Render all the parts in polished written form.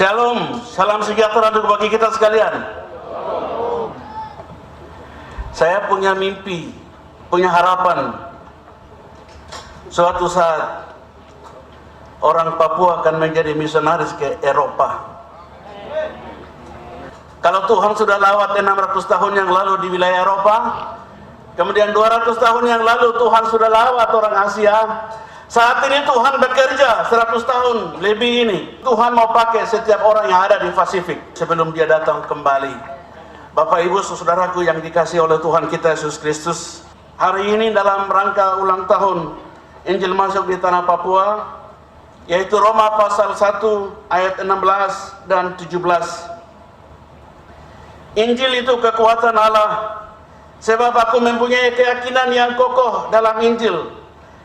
Shalom, salam sejahtera untuk bagi kita sekalian. Saya punya mimpi, punya harapan. Suatu saat orang Papua akan menjadi misionaris ke Eropa. Kalau Tuhan sudah lewat 600 tahun yang lalu di wilayah Eropa, kemudian 200 tahun yang lalu Tuhan sudah lewat orang Asia. Saat ini Tuhan bekerja 100 tahun lebih ini. Tuhan mau pakai setiap orang yang ada di Pasifik sebelum dia datang kembali. Bapak Ibu saudaraku yang dikasihi oleh Tuhan kita Yesus Kristus, hari ini dalam rangka ulang tahun Injil masuk di tanah Papua, yaitu Roma pasal 1 ayat 16 dan 17. Injil itu kekuatan Allah, sebab aku mempunyai keyakinan yang kokoh dalam Injil.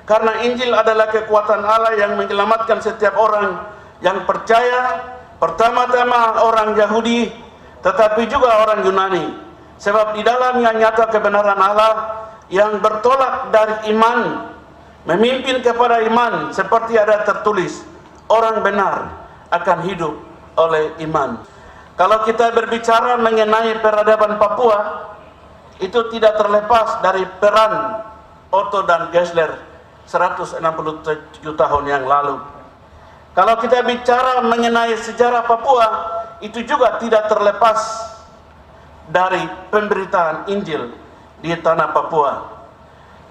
Karena Injil adalah kekuatan Allah yang menyelamatkan setiap orang yang percaya, pertama-tama orang Yahudi, tetapi juga orang Yunani. Sebab di dalamnya nyata kebenaran Allah yang bertolak dari iman, memimpin kepada iman, seperti ada tertulis, orang benar akan hidup oleh iman. Kalau kita berbicara mengenai peradaban Papua, itu tidak terlepas dari peran Otto dan Geisler 167 tahun yang lalu. Kalau kita bicara mengenai sejarah Papua, itu juga tidak terlepas dari pemberitaan Injil di tanah Papua.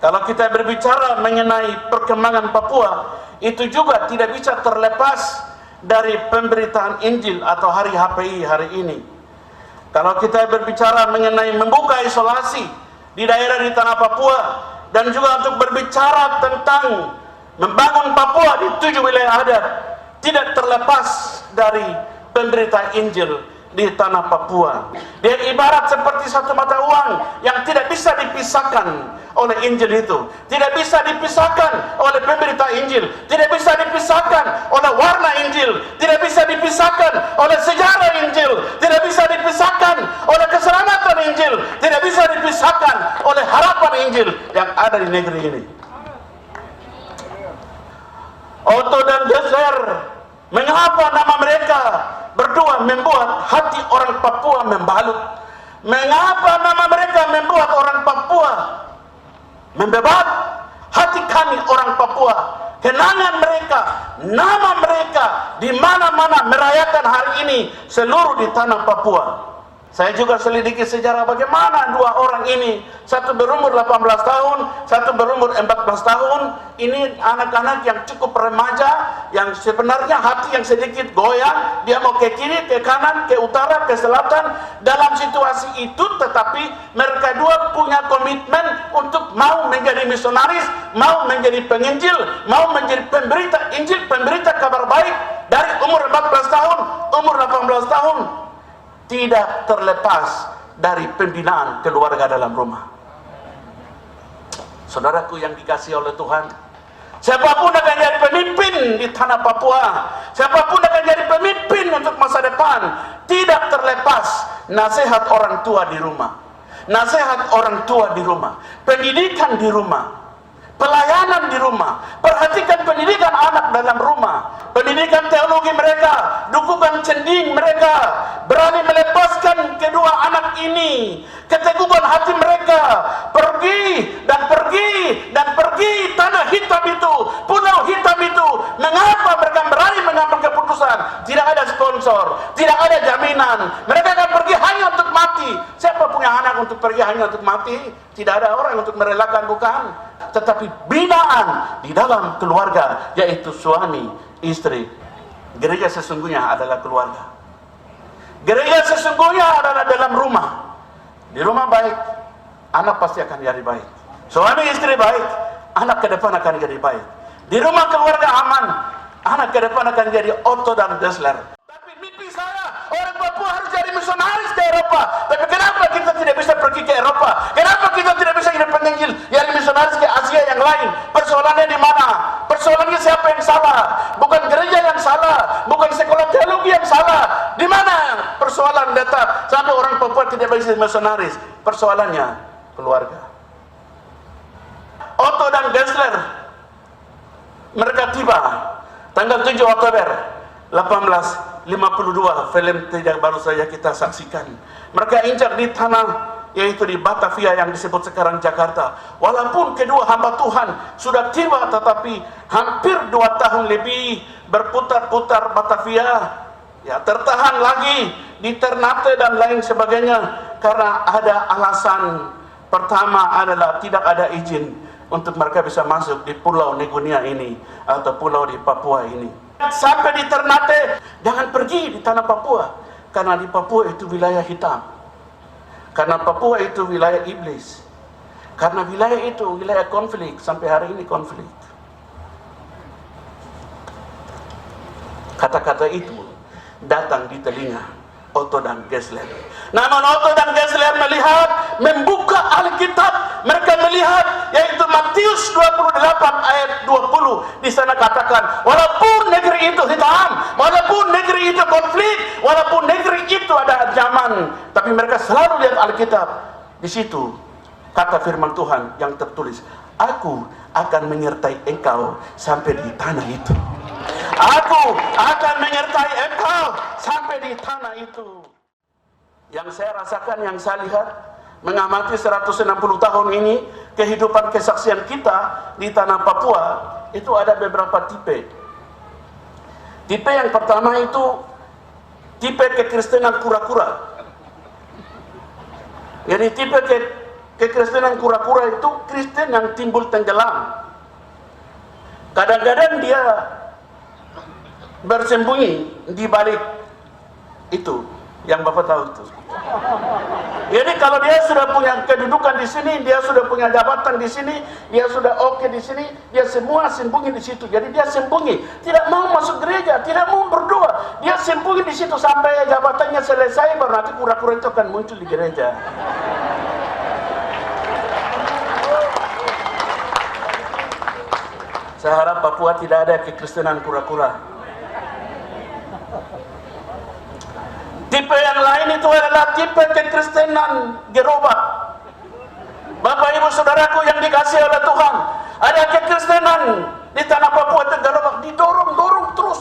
Kalau kita berbicara mengenai perkembangan Papua, itu juga tidak bisa terlepas dari pemberitaan Injil atau hari HPI hari ini. Kalau kita berbicara mengenai membuka isolasi di daerah di tanah Papua, dan juga untuk berbicara tentang membangun Papua di 7 wilayah adat, tidak terlepas dari pemberitaan Injil di tanah Papua. Dia ibarat seperti satu mata uang yang tidak bisa dipisahkan oleh Injil itu, tidak bisa dipisahkan oleh pemberita Injil, tidak bisa dipisahkan oleh warna Injil, tidak bisa dipisahkan oleh sejarah Injil, tidak bisa dipisahkan oleh keselamatan Injil, tidak bisa dipisahkan oleh harapan Injil yang ada di negeri ini. Otto dan Geisler, mengapa nama mereka berdua membuat hati orang Papua membalut? Mengapa nama mereka membuat orang Papua membebat? Hati kami orang Papua, kenangan mereka, nama mereka di mana-mana merayakan hari ini seluruh di tanah Papua. Saya juga selidiki sejarah bagaimana dua orang ini, satu berumur 18 tahun, satu berumur 14 tahun. Ini anak-anak yang cukup remaja, yang sebenarnya hati yang sedikit goyang, dia mau ke kiri, ke kanan, ke utara, ke selatan. Dalam situasi itu tetapi mereka dua punya komitmen untuk mau menjadi misionaris, mau menjadi penginjil, mau menjadi pemberita Injil, pemberita kabar baik dari umur 14 tahun, umur 18 tahun. Tidak terlepas dari pembinaan keluarga dalam rumah. Saudaraku yang dikasihi oleh Tuhan, siapapun akan jadi pemimpin di tanah Papua, siapapun akan jadi pemimpin untuk masa depan, tidak terlepas nasihat orang tua di rumah, nasihat orang tua di rumah, pendidikan di rumah, pelayanan di rumah. Perhatikan pendidikan anak dalam rumah, pendidikan teologi mereka, dukungan cending mereka, berani melepaskan kedua anak ini, keteguhan hati mereka, pergi dan pergi dan pergi tanah hitam itu, pulau hitam itu. Mengapa mereka berani mengambil keputusan? Tidak ada sponsor, tidak ada jaminan, mereka akan pergi hanya untuk mati. Siapa punya anak untuk pergi hanya untuk mati? Tidak ada orang untuk merelakan, bukan? Tetapi binaan di dalam keluarga, yaitu suami, istri. Gereja sesungguhnya adalah keluarga. Gereja sesungguhnya adalah dalam rumah. Di rumah baik, anak pasti akan jadi baik. Suami istri baik, anak ke depan akan jadi baik. Di rumah keluarga aman, anak ke depan akan jadi Otto dan Geisler. Tapi mimpi saya, orang Papua harus jadi misionaris ke Eropa. Tapi kenapa kita tidak bisa pergi ke Eropa? Kenapa kita tidak bisa jadi penginjil, jadi misionaris ke Asia yang lain? Persoalannya di mana? Persoalannya siapa yang salah? Bukan gereja yang salah, bukan sekolah teologi yang salah. Di mana persoalan letak sampai orang Papua tidak bisa jadi misionaris? Persoalannya keluarga. Otto dan Geisler, mereka tiba tanggal 7 Oktober 18 52 film yang baru saja kita saksikan. Mereka injak di tanah, yaitu di Batavia yang disebut sekarang Jakarta. Walaupun kedua hamba Tuhan sudah tiba, tetapi hampir 2 tahun lebih berputar-putar Batavia, ya tertahan lagi di Ternate dan lain sebagainya, karena ada alasan. Pertama adalah tidak ada izin untuk mereka bisa masuk di Pulau Negunia ini atau pulau di Papua ini. Sampai di Ternate, jangan pergi di tanah Papua, karena di Papua itu wilayah hitam. Karena Papua itu wilayah iblis. Karena wilayah itu wilayah konflik, sampai hari ini konflik. Kata-kata itu datang di telinga Otto dan Gessler. Namun Otto dan Gessler melihat, membuka Alkitab, mereka melihat, yaitu Matius 28 ayat 20. Di sana katakan, walaupun negeri itu hitam, walaupun negeri itu konflik, walaupun negeri itu ada ancaman, tapi mereka selalu lihat Alkitab. Di situ kata firman Tuhan yang tertulis, aku akan menyertai engkau sampai di tanah itu. Aku akan menyertai engkau sampai di tanah itu. Yang saya rasakan, yang saya lihat, mengamati 160 tahun ini, kehidupan kesaksian kita di tanah Papua, itu ada beberapa tipe. Tipe yang pertama itu tipe kekristenan kura-kura. Jadi tipe kekristenan kura-kura itu Kristen yang timbul tenggelam. Kadang-kadang dia bersembunyi di balik itu yang Bapak tahu itu. Jadi kalau dia sudah punya kedudukan di sini, dia sudah punya jabatan di sini, dia sudah oke di sini, dia semua sembunyi di situ. Jadi dia sembunyi, tidak mau masuk gereja, tidak mau berdoa, dia sembunyi di situ sampai jabatannya selesai, baru nanti kura-kura itu akan muncul di gereja. Saya harap Papua tidak ada kekristenan kura-kura. Tipe yang lain itu adalah tipe kekristenan gerobak. Bapak ibu saudaraku yang dikasihi oleh Tuhan, ada kekristenan di tanah Papua itu gerobak, didorong terus.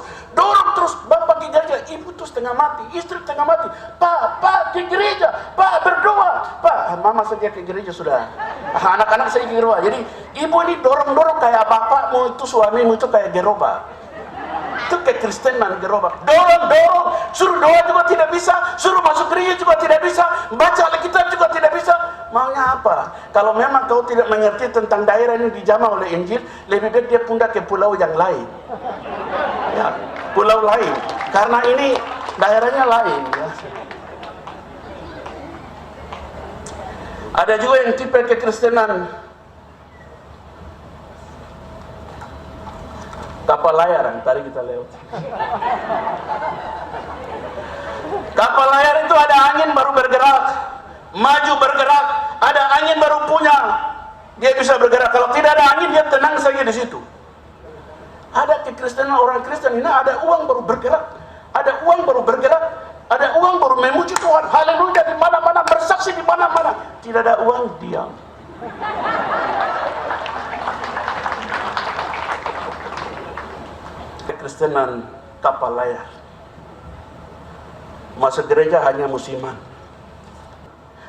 Bapak di gereja, ibu tuh setengah mati, istri setengah mati. Pak ke gereja, Pak berdoa, Pak, mama saja ke gereja sudah. Anak-anak saya ke gereja. Jadi ibu ini dorong kayak bapakmu itu, suamimu itu kayak gerobak. Itu kekristenan gerobak. Dorong, suruh doa juga tidak bisa, suruh masuk gereja juga tidak bisa, baca Alkitab juga tidak bisa. Maunya apa? Kalau memang kau tidak mengerti tentang daerah ini dijamah oleh Injil, lebih baik dia pindah ke pulau yang lain. Ya, pulau lain. Karena ini daerahnya lain. Ya. Ada juga yang tipe kekristenan kapal layar yang tadi kita lewat. Kapal layar itu ada angin baru bergerak, maju bergerak, ada angin baru punya, dia bisa bergerak. Kalau tidak ada angin, dia tenang saja di situ. Ada kekristenan orang Kristen ini, ada uang baru bergerak, ada uang baru bergerak, ada uang baru memuji Tuhan, haleluya di mana-mana, bersaksi di mana-mana. Tidak ada uang, diam. Kekristenan kapal layar. Masuk gereja hanya musiman.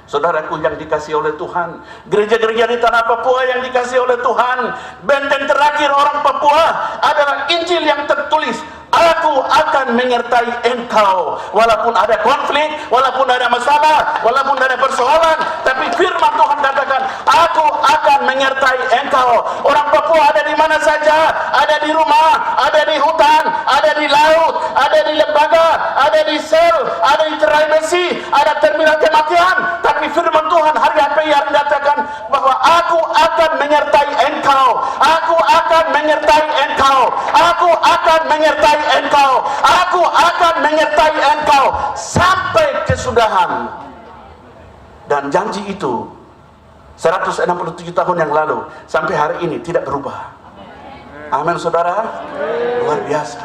Saudaraku yang dikasihi oleh Tuhan, gereja-gereja di tanah Papua yang dikasihi oleh Tuhan, benteng terakhir orang Papua adalah Injil yang tertulis, aku akan menyertai engkau. Walaupun ada konflik, walaupun ada masalah, walaupun ada persoalan, tapi firman Tuhan katakan, aku akan menyertai engkau. Orang Papua ada di mana saja, ada di rumah, ada di hutan, ada di laut, ada di lembaga, ada di sel, ada di terai besi, ada terminal kematian. Tapi firman Tuhan hari apa yang mengatakan bahwa aku akan menyertai engkau, aku akan menyertai engkau, aku akan menyertai engkau, aku akan menyertai engkau sampai kesudahan. Dan janji itu 167 tahun yang lalu sampai hari ini tidak berubah. Amin saudara. Luar biasa.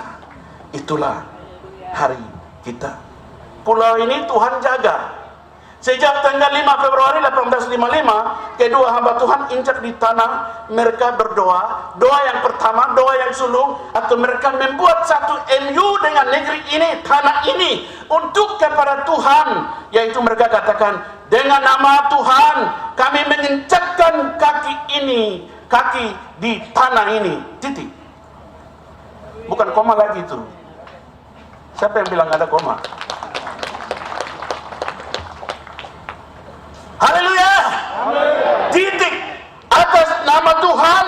Itulah hari kita. Pulau ini Tuhan jaga. Sejak tanggal 5 Februari 1855, kedua hamba Tuhan injak di tanah, mereka berdoa. Doa yang pertama, doa yang sulung, atau mereka membuat satu MU dengan negeri ini, tanah ini, untuk kepada Tuhan, yaitu mereka katakan, dengan nama Tuhan, kami menginjakkan kaki ini, kaki di tanah ini, titik. Bukan koma lagi itu. Siapa yang bilang ada koma? Haleluya. Titik. Atas nama Tuhan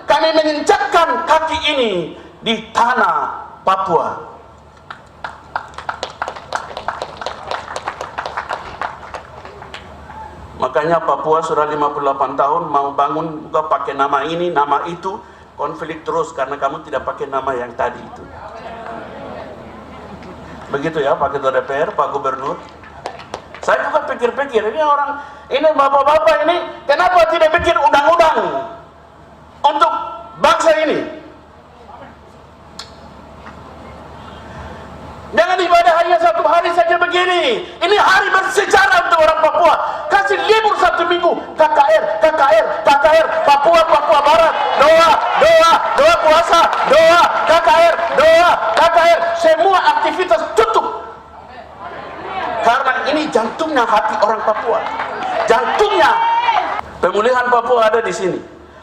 kami menginjakkan kaki ini di tanah Papua. Makanya Papua sudah 58 tahun mau bangun juga pakai nama ini, nama itu, konflik terus karena kamu tidak pakai nama yang tadi itu. Begitu ya Pak Ketua DPR, Pak Gubernur. Saya juga pikir-pikir, ini orang, ini bapak-bapak ini, kenapa tidak bikin undang-undang untuk bangsa ini? Jangan ibadah hanya satu hari saja begini. Ini hari bersejarah untuk orang Papua. Kasih libur 1 minggu. KKR, Papua Barat. Doa puasa, doa, KKR, KKR. Semua aktivitas tutup. Karena ini jantungnya hati orang Papua. Jantungnya. Pemulihan Papua ada di sini.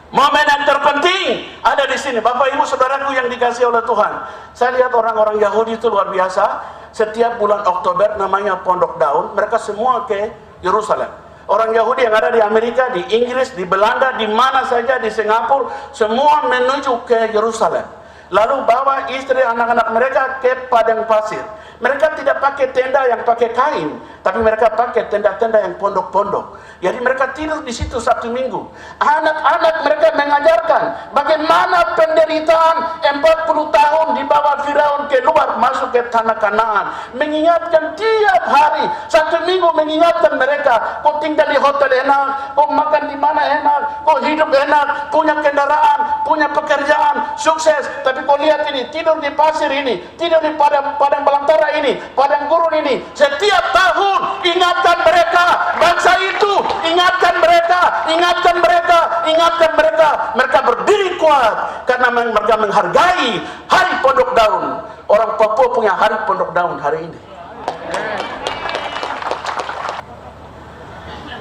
Momen yang terpenting ada di sini. Bapak Ibu Saudaraku yang dikasihi oleh Tuhan. Saya lihat orang-orang Yahudi itu luar biasa. Setiap bulan Oktober namanya Pondok Daun, mereka semua ke Yerusalem. Orang Yahudi yang ada di Amerika, di Inggris, di Belanda, di mana saja, di Singapura, semua menuju ke Yerusalem. Lalu bawa istri anak-anak mereka ke padang pasir. Mereka tidak pakai tenda yang pakai kain, tapi mereka pakai tenda-tenda yang pondok-pondok. Jadi mereka tidur di situ 1 minggu. Anak-anak mereka mengajarkan bagaimana penderitaan 40 tahun di bawah Firaun keluar masuk ke tanah Kanaan. Mengingatkan tiap hari, 1 minggu mengingatkan mereka, kau tinggal di hotel enak, kau makan di mana enak, kau hidup enak, punya kendaraan, punya pekerjaan, sukses. Tapi kau lihat ini, tidur di pasir ini, tidur di padang belantara ini, padang gurun ini. Setiap tahun ingatkan mereka, bangsa itu, ingatkan mereka. Mereka berdiri kuat karena mereka menghargai hari Pondok Daun. Orang Papua punya hari Pondok Daun hari ini.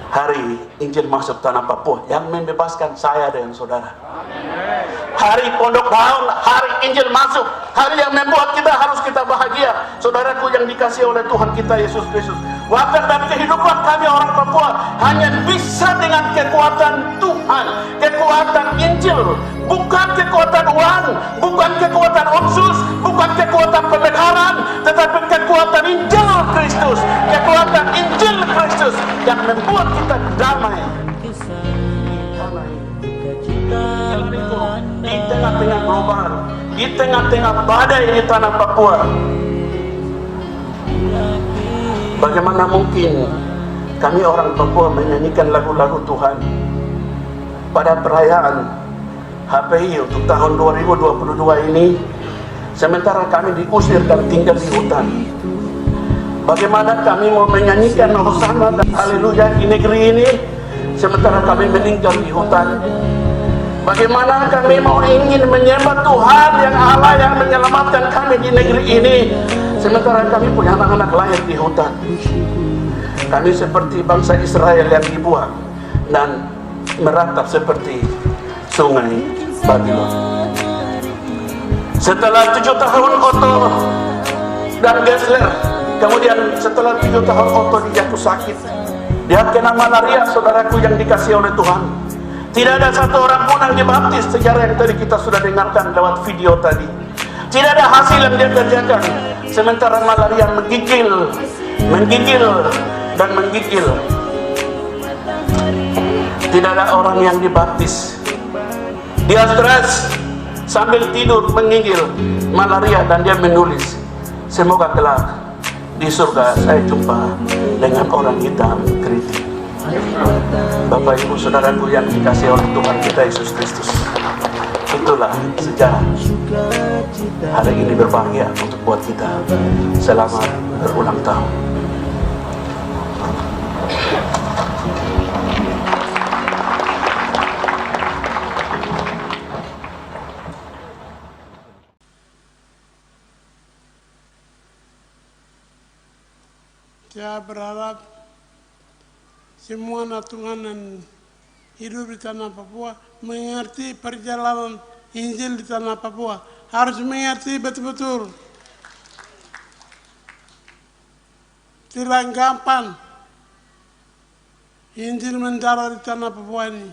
Hari Injil masuk tanah Papua yang membebaskan saya dan saudara. Hari Pondok Daun, hari Injil masuk, hari yang membuat harus kita bahagia. Saudaraku yang dikasihi oleh Tuhan kita Yesus Kristus, watak dan kehidupan kami orang Papua hanya bisa dengan kekuatan Tuhan, kekuatan Injil, bukan kekuatan uang, bukan kekuatan otsus, bukan kekuatan pembenaran, tetapi kekuatan Injil Kristus, kekuatan Injil Kristus yang membuat kita damai. Di tengah-tengah global, di tengah-tengah badai di tanah Papua, bagaimana mungkin kami orang Papua menyanyikan lagu-lagu Tuhan pada perayaan HPI untuk tahun 2022 ini, sementara kami diusir dan tinggal di hutan? Bagaimana kami mau menyanyikan Hosana dan Haleluya di negeri ini, sementara kami meninggal di hutan? Bagaimana kami mau ingin menyembah Tuhan yang Allah yang menyelamatkan kami di negeri ini, sementara kami punya anak-anak lahir di hutan? Kami seperti bangsa Israel yang dibuang dan meratap seperti sungai Babylon. Setelah 7 tahun Otto dan Gessler, kemudian setelah 7 tahun Otto jatuh sakit, dia kena malaria. Saudaraku yang dikasihi oleh Tuhan, tidak ada satu orang pun yang dibaptis, sejarah yang tadi kita sudah dengarkan lewat video tadi. Tidak ada hasil yang dia kerjakan, sementara malaria menggigil dan menggigil. Tidak ada orang yang dibaptis. Dia stres sambil tidur menggigil malaria, dan dia menulis, semoga kelak di surga saya jumpa dengan orang hitam keriting. Bapak Ibu Saudaraku yang dikasihi oleh Tuhan kita Yesus Kristus, itulah sejarah. Hari ini berbahagia untuk buat kita. Selamat berulang tahun. Saya berharap semua anak Tuhan yang hidup di tanah Papua mengerti perjalanan Injil di tanah Papua. Harus mengerti betul-betul. Tidak gampang Injil mendarat di tanah Papua ini.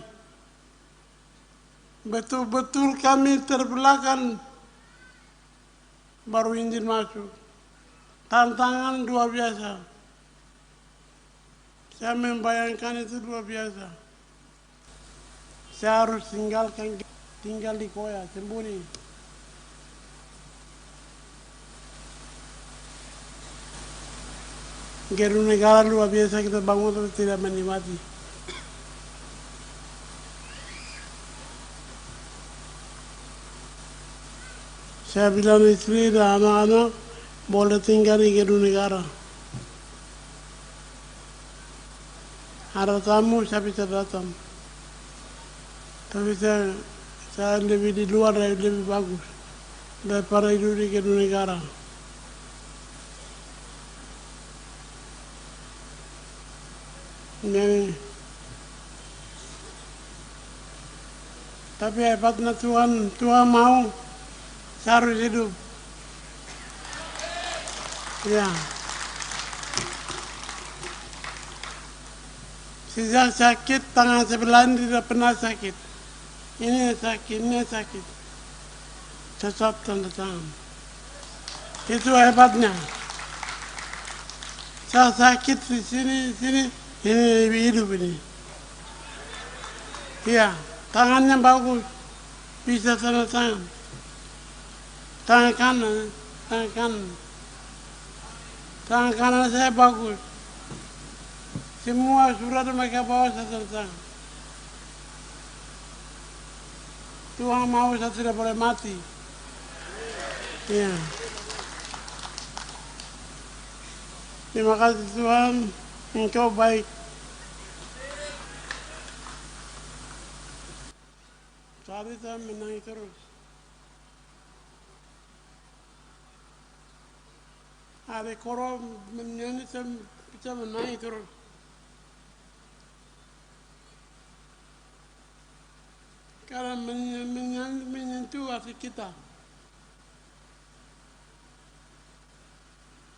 Betul-betul kami terbelakang baru Injil masuk. Tantangan luar biasa. Saya membayangkan itu luar biasa. Saya harus tinggal di koya, sembunyi. Gedung negara luar biasa kita bangun tapi tidak menikmati. Saya bilang istri dan anak-anak boleh tinggal di gedung negara. Ada tamu saya bisa datang. Tapi saya lebih di luar lebih bagus daripada hidup di gedung negara. Jadi, tapi hebatnya Tuhan mau saya harus hidup. Ya. Sejak sakit tangan sebelah ini tidak pernah sakit. Ini sakit. Cacat tanda tangan. Itu hebatnya. Saya sakit di sini, ini hidup ini. Iya, tangannya bagus. Bisa tanda tangan. Tangan kanan saya bagus. Semua surat mereka bawa saya tanda tangan. Tuhan mau saya tidak boleh mati. Iya. Terima kasih Tuhan, Engkau baik. Saat itu saya menangis terus. Ada korang menyanyi saya bisa menangis terus. Karena menyentuh hati kita.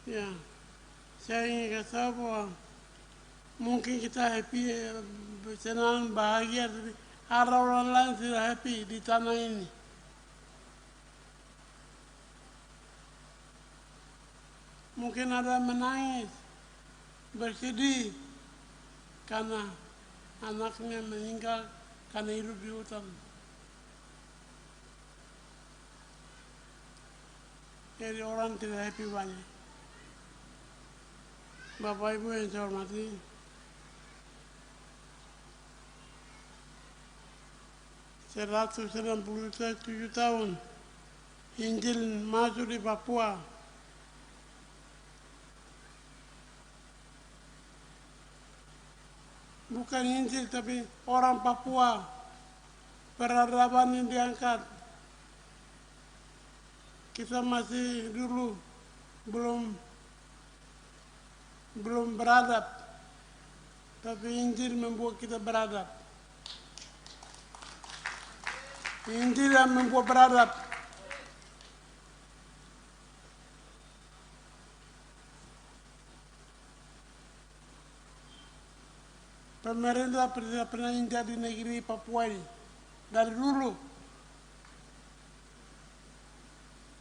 Ya, saya ingin kata bahwa mungkin kita happy, senang, bahagia, tapi ada orang lain tidak happy di tanah ini. Mungkin ada menangis, bersedih karena anaknya meninggal karena hidup di hutan. Jadi orang tidak happy banyak. Bapak Ibu yang saya hormati, setelah 197 tahun Injil masuk di Papua. Bukan Injil tapi orang Papua, peradaban yang diangkat. Kita masih dulu belum beradab, tapi Injil membuat kita beradab. Injil yang membuat beradab. Pemerintah tidak pernah injak di negeri Papua ini dari dulu.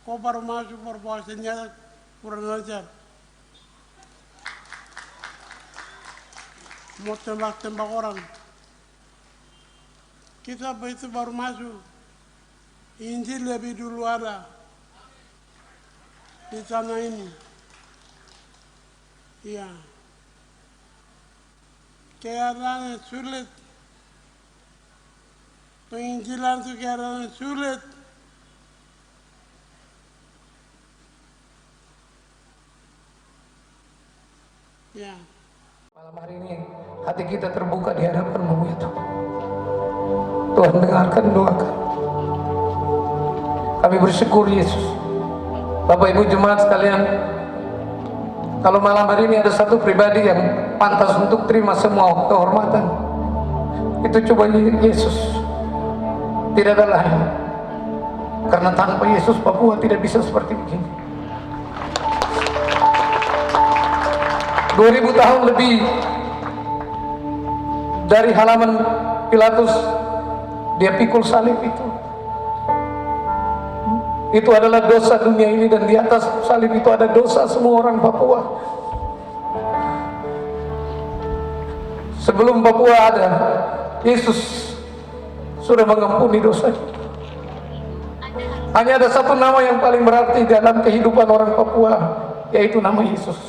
Kau baru masuk bawa senjata kurang ajar. Mau tembak-tembak orang. Kita begitu baru masuk. Injil lebih dulu ada di tanah ini. Iya. Keadaan sulit. Penginjilan itu keadaan sulit. Ya. Malam hari ini hati kita terbuka di hadapan-Mu ya Tuhan. Tuhan dengarkan doa kami. Kami bersyukur Yesus. Bapak Ibu jemaat sekalian, Kalau malam hari ini ada satu pribadi yang pantas untuk terima semua kehormatan, itu coba Yesus. Tidak ada lain. Karena tanpa Yesus Papua tidak bisa seperti begini. 2000 tahun lebih dari halaman Pilatus dia pikul salib itu. Itu adalah dosa dunia ini, dan di atas salib itu ada dosa semua orang Papua. Sebelum Papua ada, Yesus sudah mengampuni dosa. Hanya ada satu nama yang paling berarti dalam kehidupan orang Papua, yaitu nama Yesus.